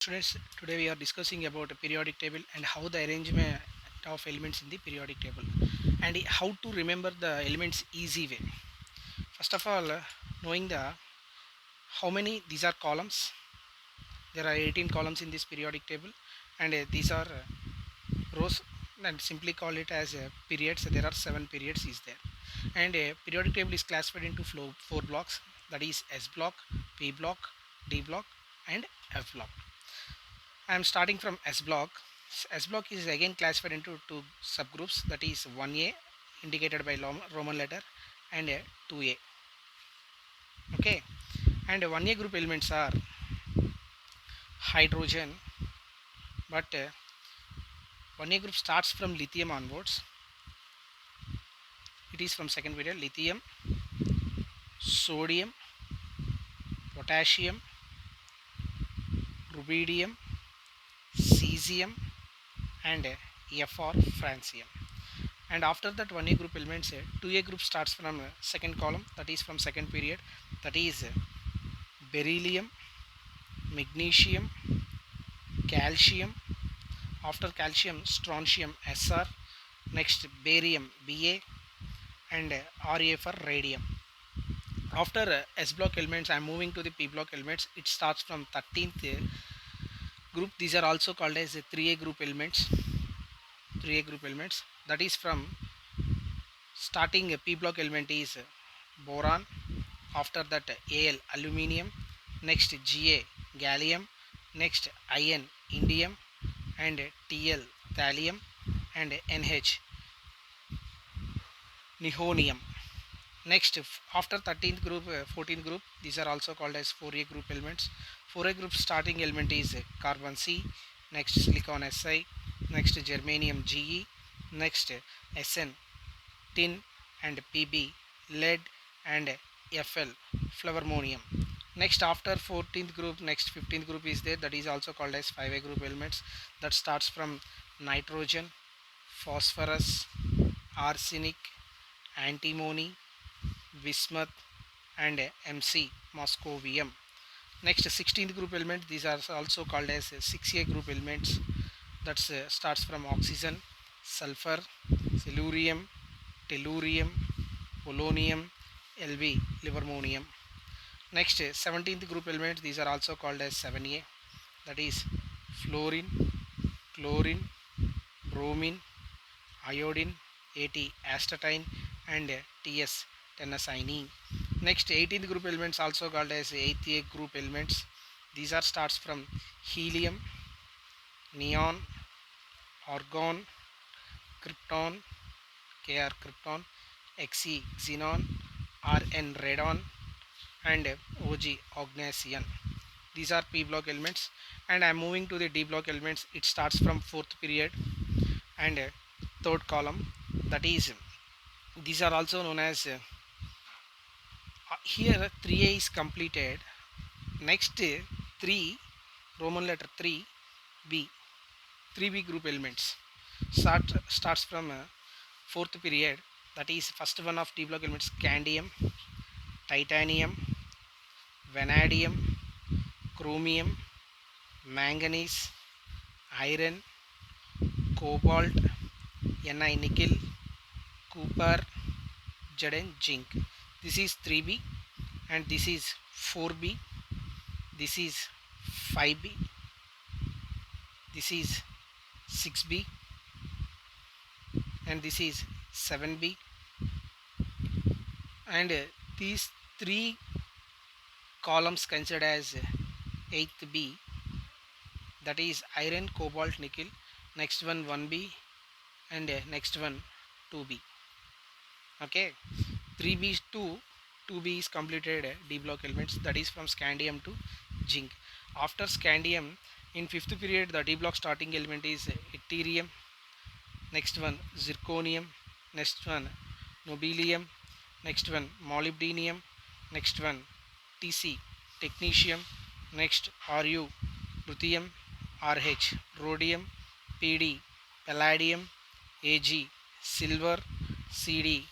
Students, today we are discussing about a periodic table and how the arrangement of elements in the periodic table and how to remember the elements easy way. First of all, knowing the how many these are columns. There are 18 columns in this periodic table, and these are rows, and simply call it as periods. There are 7 periods is there, and a periodic table is classified into four blocks, that is S block, P block, D block, and F block. I am starting from S block. S block is again classified into two subgroups, that is 1A indicated by Roman letter and 2A. Okay, and 1A group elements are hydrogen, but 1A group starts from lithium onwards. It is from second period: lithium, sodium, potassium, rubidium, cesium, and F for francium. And after that 1A group elements, 2A group starts from second column, that is from second period, that is beryllium, magnesium, calcium. After calcium, strontium, Sr. Next barium, Ba, and Ra for radium. After S block elements, I am moving to the P block elements. It starts from 13th group. These are also called as 3A group elements. 3A group elements, that is from starting P block element is boron. After that Al, aluminium. Next Ga, gallium. Next In, indium, and Tl, thallium, and Nh, nihonium. Next, after 13th group, 14th group, these are also called as 4A group elements. 4A group starting element is carbon C. Next silicon Si. Next germanium Ge. Next Sn, tin, and Pb, lead, and Fl, fluormonium. Next, after 14th group, next 15th group is there, that is also called as 5A group elements, that starts from nitrogen, phosphorus, arsenic, antimony, bismuth, and Mc, moscovium. Next, 16th group element, these are also called as 6A group elements, that starts from oxygen, sulfur, silurium, tellurium, polonium, Lv, livermonium. Next, 17th group elements, these are also called as 7A, that is fluorine, chlorine, bromine, iodine, At, astatine, and Ts, tennessine. Next, 18th group elements also called as 8th A group elements. These are starts from helium, neon, argon, krypton, Kr, krypton, Xe, xenon, Rn, radon, and Og, ognesium. These are P block elements, and I am moving to the D block elements. It starts from fourth period and third column, that is these are also known as here 3A is completed. Next 3 Roman letter 3 B, 3B group elements starts from fourth period, that is first one of D block elements: scandium, titanium, vanadium, chromium, manganese, iron, cobalt, Ni, nickel, copper, lead, and zinc. This is 3B, and this is 4B, this is 5B, this is 6B, and this is 7B. And these three columns considered as 8th B, that is iron, cobalt, nickel. Next one 1B, and next one 2B. Okay, 3B to 2B is completed D block elements, that is from scandium to zinc. After scandium, in fifth period, the D block starting element is yttrium. Next one zirconium. Next one nobelium. Next one molybdenum. Next one Tc, technetium. Next Ru, ruthenium. Rh, rhodium. Pd, palladium. Ag, silver. Cd,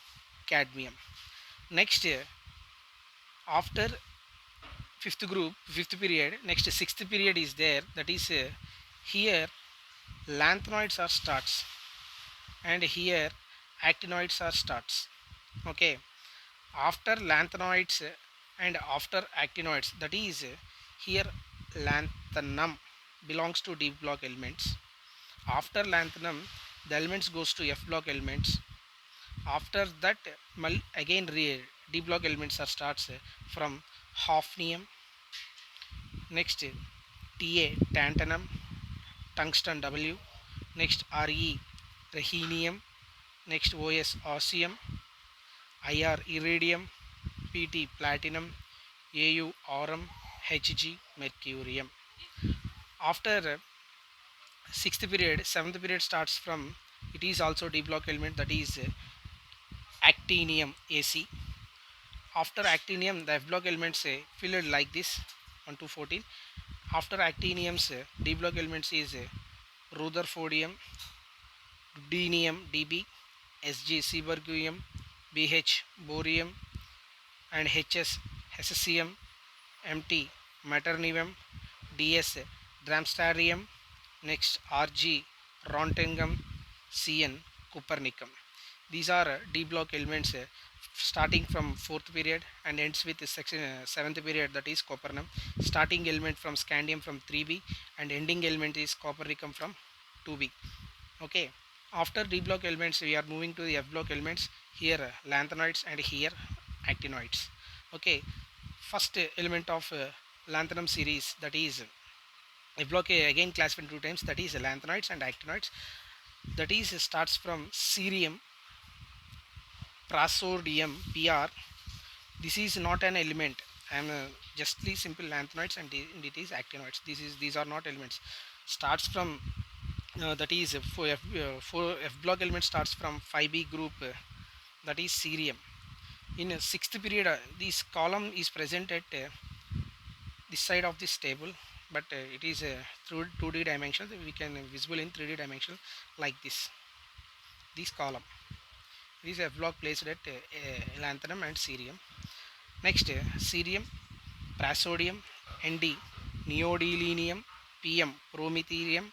cadmium. Next, after fifth period. Next sixth period is there, that is here lanthanoids are starts and here actinoids are starts. Okay, after lanthanoids and after actinoids, that is here lanthanum belongs to D block elements. After lanthanum the elements goes to F block elements. After that again D block elements are starts from hafnium. Next Ta tantalum, tungsten W. Next Re rhenium. Next Os osmium, Ir iridium, Pt platinum, Au aurum, Hg mercurium. After sixth period, seventh period starts from, it is also D block element, that is actinium Ac. After actinium the F block elements filled like this 1 to 14. After actiniums D block elements is rutherfordium, ruthenium Db, Sg seaborgium, Bh borium, and Hs hessicium, Mt meternium, Ds dramstarium. Next Rg rontingum, Cn copernicum. These are D block elements starting from fourth period and ends with section seventh period, that is copernum. Starting element from scandium from 3b and ending element is copernicum from 2b. Okay, after D block elements we are moving to the F block elements. Here lanthanoids and here actinoids. Okay, first element of lanthanum series, that is F block again classified two times, that is lanthanoids and actinoids. That is starts from cerium, praseodymium Pr. This is not an element. I am justly simple lanthanoids and it is actinoids. These are not elements. Starts from that is for F block element starts from 5b group, that is cerium. In sixth period this column is present at this side of this table, but it is through 2D dimension. We can visible in 3D dimension like this column. This is F block placed at lanthanum and cerium. Next cerium, praseodymium, Nd neodymium, Pm prometherium,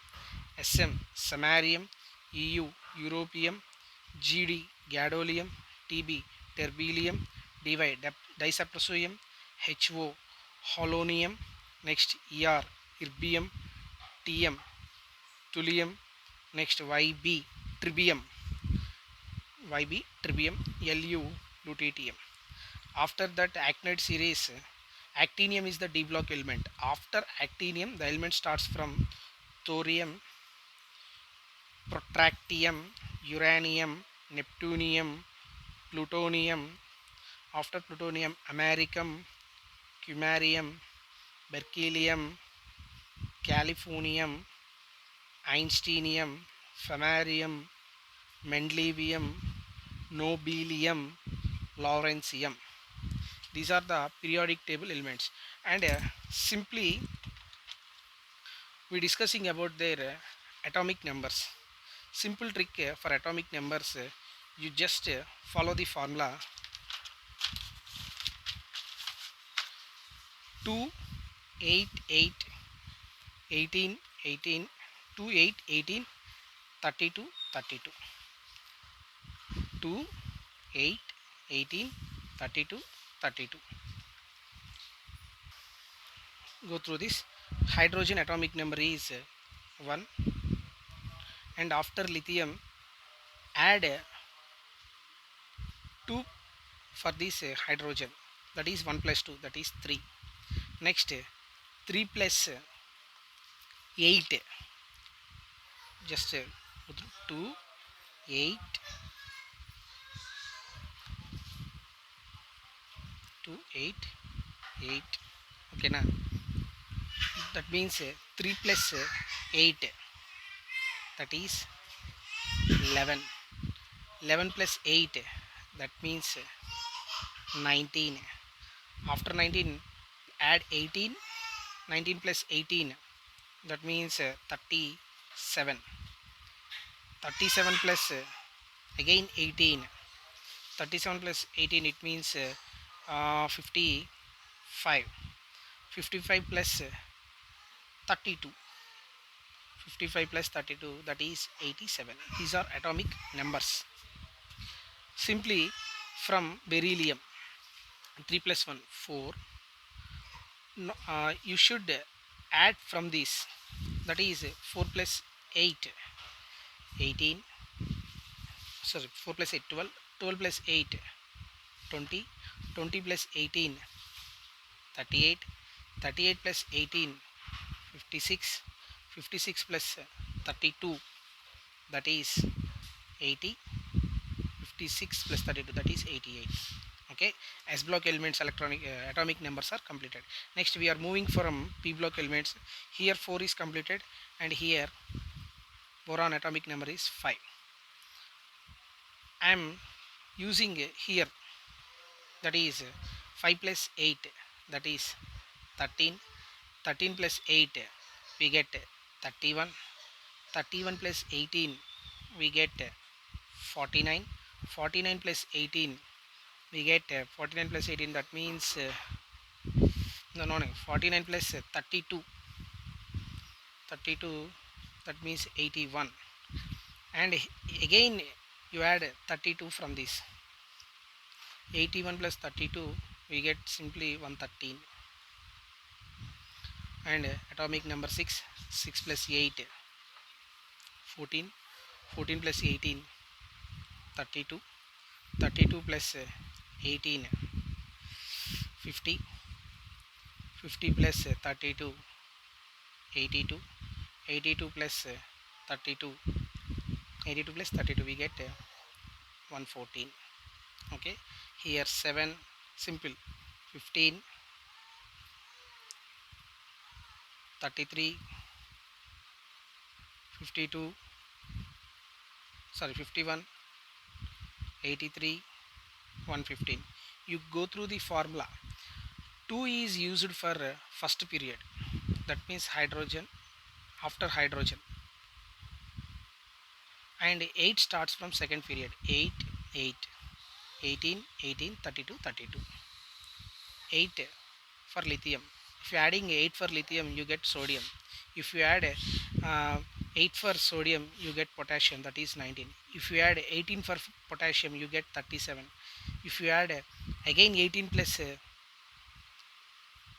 Sm samarium, Eu europium, Gd gadolinium, Tb terbium, Dy disaprosium, Ho holonium. Next Er erbium, Tm thulium. Next Yb terbium, Lu lutetium. After that actinoid series, actinium is the D block element. After actinium the element starts from thorium, protractium, uranium, neptunium, plutonium. After plutonium americum, cumarium, berkelium, californium, einsteinium, famarium, mendelevium, nobelium, lawrencium. These are the periodic table elements, and simply we discussing about their atomic numbers. Simple trick for atomic numbers, you just follow the formula 2 8 8 18 18 2 8 18 32 32 2 8 18 32 32. Go through this. Hydrogen atomic number is 1, and after lithium add 2 for this hydrogen, that is 1 plus 2, that is 3. Next 3 plus 8, just 2 8 2 8 8. Okay na, that means 3 plus 8, that is 11. 11 plus 8, that means 19. After 19 add 18. 19 plus 18, that means 37. 37 plus again 18. 37 plus 18, it means 55. 55 plus 32. 55 plus 32, that is 87. These are atomic numbers. Simply from beryllium, 3 plus 1 4. No, you should add from this, that is 4 plus 8 18, sorry, 4 plus 8 12, 12 plus 8 20, 20 plus 18 38, 38 plus 18 56, 56 plus 32, that is 80, 56 plus 32, that is 88. Okay, S block elements electronic atomic numbers are completed. Next we are moving from P block elements. Here 4 is completed, and here boron atomic number is 5. I am using here, that is 5 plus 8, that is 13, 13 plus 8 we get 31, 31 plus 18 we get 49, 49 plus 18 we get 49 plus 18, that means no 49 plus 32, 32, that means 81, and again you add 32 from this. 81 plus 32 we get simply 113, and atomic number 6, 6 plus 8 14, 14 plus 18 32, 32 plus 18 50, 50 plus 32 82, 82 plus 32, 82 plus 32 we get 114. Okay, here 7, simple, 15, 33, 52, sorry 51, 83, 115. You go through the formula. 2 is used for first period, that means hydrogen, after hydrogen, and 8 starts from second period, 8 8, 18 18, 32 32. 8 for lithium, if you adding 8 for lithium you get sodium. If you add 8 for sodium you get potassium, that is 19. If you add 18 for potassium you get 37. If you add again 18 plus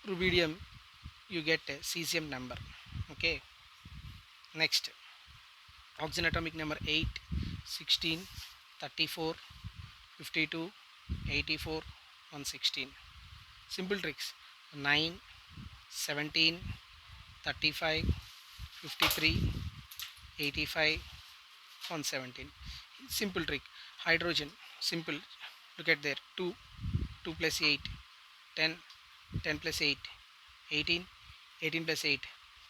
rubidium you get cesium number. Okay, next oxygen atomic number 8, 16, 34, 52, 84, 116. Simple tricks, 9, 17, 35, 53, 85, 117. Simple trick. Hydrogen, simple, look at there, 2, 2 plus 8 10, 10 plus 8 18, 18 plus 8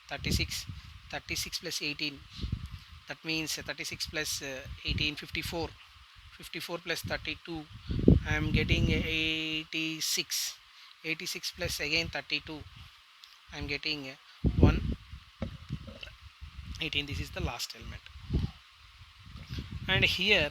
36, 36 plus 18, that means 36 plus 18 54, 54 plus 32 I am getting 86, 86 plus again 32 I am getting 118. This is the last element. And here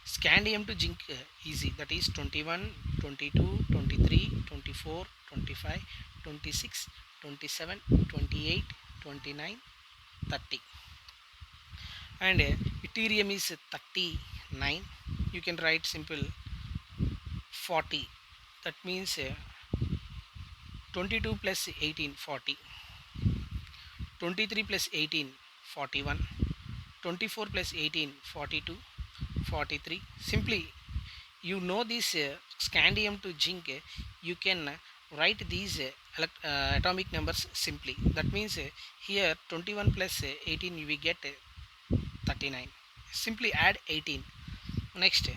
scandium to zinc easy, that is 21, 22, 23, 24, 25, 26, 27, 28, 29, 30. And yttrium is 39. You can write simple 40, that means 22 plus 18 40, 23 plus 18 41, 24 plus 18 42, 43. Simply you know this scandium to zinc, you can write these atomic numbers simply. That means here 21 plus 18 we get 39. Simply add 18. Next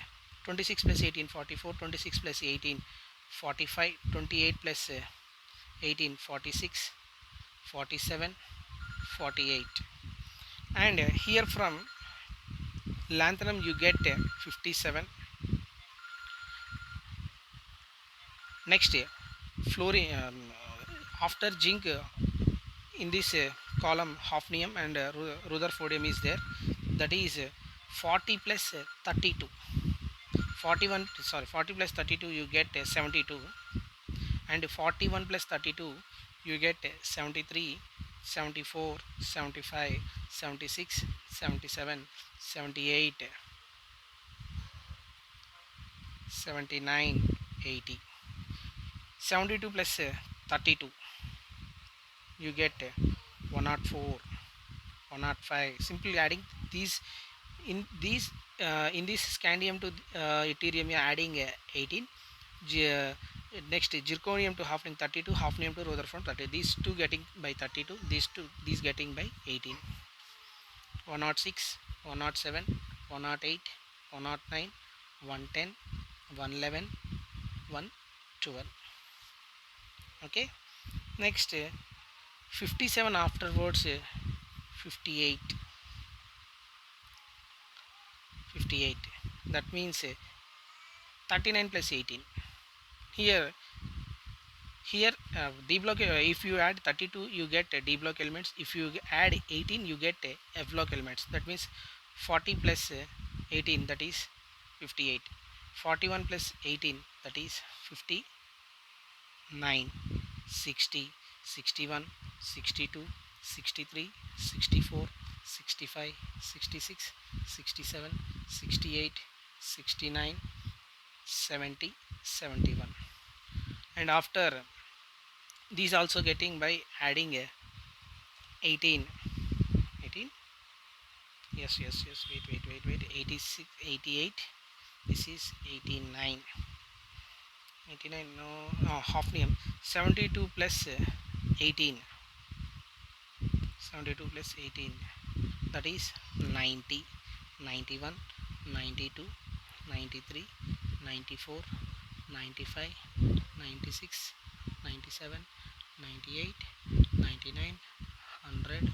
26 plus 18 44, 26 plus 18 45, 28 plus 18 46, 47, 48. And here from lanthanum you get 57. Next fluorine, after zinc in this column hafnium and rutherfordium is there, that is 40 plus 32, 41, sorry 40 plus 32 you get 72. and 41 plus 32 you get 73, 74, 75, 76, 77, 78, 79, 80. 72 plus 32 you get 104, 105. Simply adding these in this scandium to yttrium you are adding 18. G- Next zirconium to hafnium 32, hafnium to Rutherford 30. These two getting by 32, these getting by 18. 106, 107, 108, 109, 110, 111, 112. Okay. Next 57 afterwards 58, 58. That means 39 plus 18. Here D block, if you add 32 you get D block elements, if you add 18 you get F block elements. That means 40 plus 18, that is 58. 41 plus 18, that is 59. 60, 61, 62, 63, 64, 65, 66, 67, 68, 69, 70, 71. And after these also getting by adding 18, 18, yes, wait, 86, 88, this is 89, 89, no, hafnium. 72 plus 18, 72 plus 18, that is 90, 91, 92, 93, 94, 95, 96, 97, 98, 99, 100,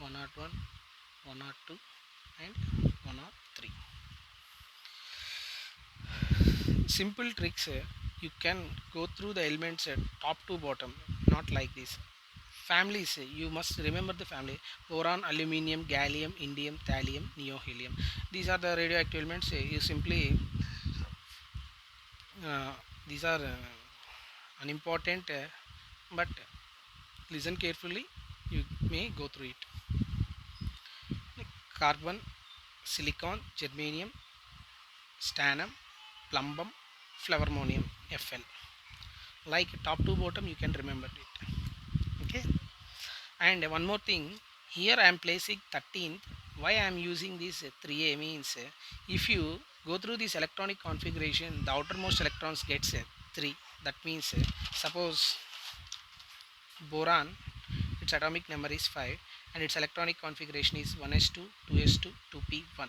101, 102 and 103. Simple tricks, you can go through the elements top to bottom, not like this. Families, you must remember the family: boron, aluminium, gallium, indium, thallium, neohelium. These are the radioactive elements. You simply uh, these are unimportant, but listen carefully, you may go through it. Like carbon, silicon, germanium, stannum, plumbum, flavormonium, Fl. Like top to bottom, you can remember it. Okay. And one more thing, here I am placing 13th. Why I am using this 3a means, if you go through this electronic configuration, the outermost electrons gets 3. That means suppose boron, its atomic number is 5 and its electronic configuration is 1s2, 2s2, 2p1.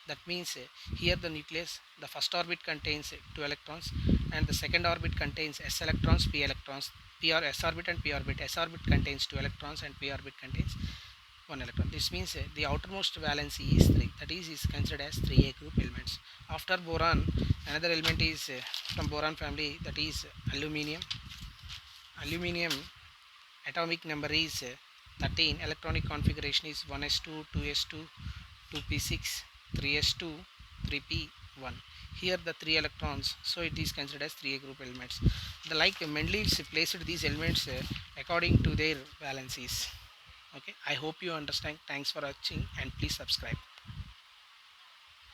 That means here the nucleus, the first orbit contains 2 electrons and the second orbit contains s electrons, p electrons. P or s orbit and p orbit. S orbit contains 2 electrons and p orbit contains 1 electron. This means the outermost valency is 3. That is considered as 3a group elements. After boron, another element is from boron family, that is aluminium. Aluminium atomic number is 13. Electronic configuration is 1s2, 2s2, 2p6, 3s2, 3p1. Here the 3 electrons, so it is considered as 3a group elements. The like Mendeleev placed these elements according to their valencies. Okay, I hope you understand. Thanks for watching and please subscribe.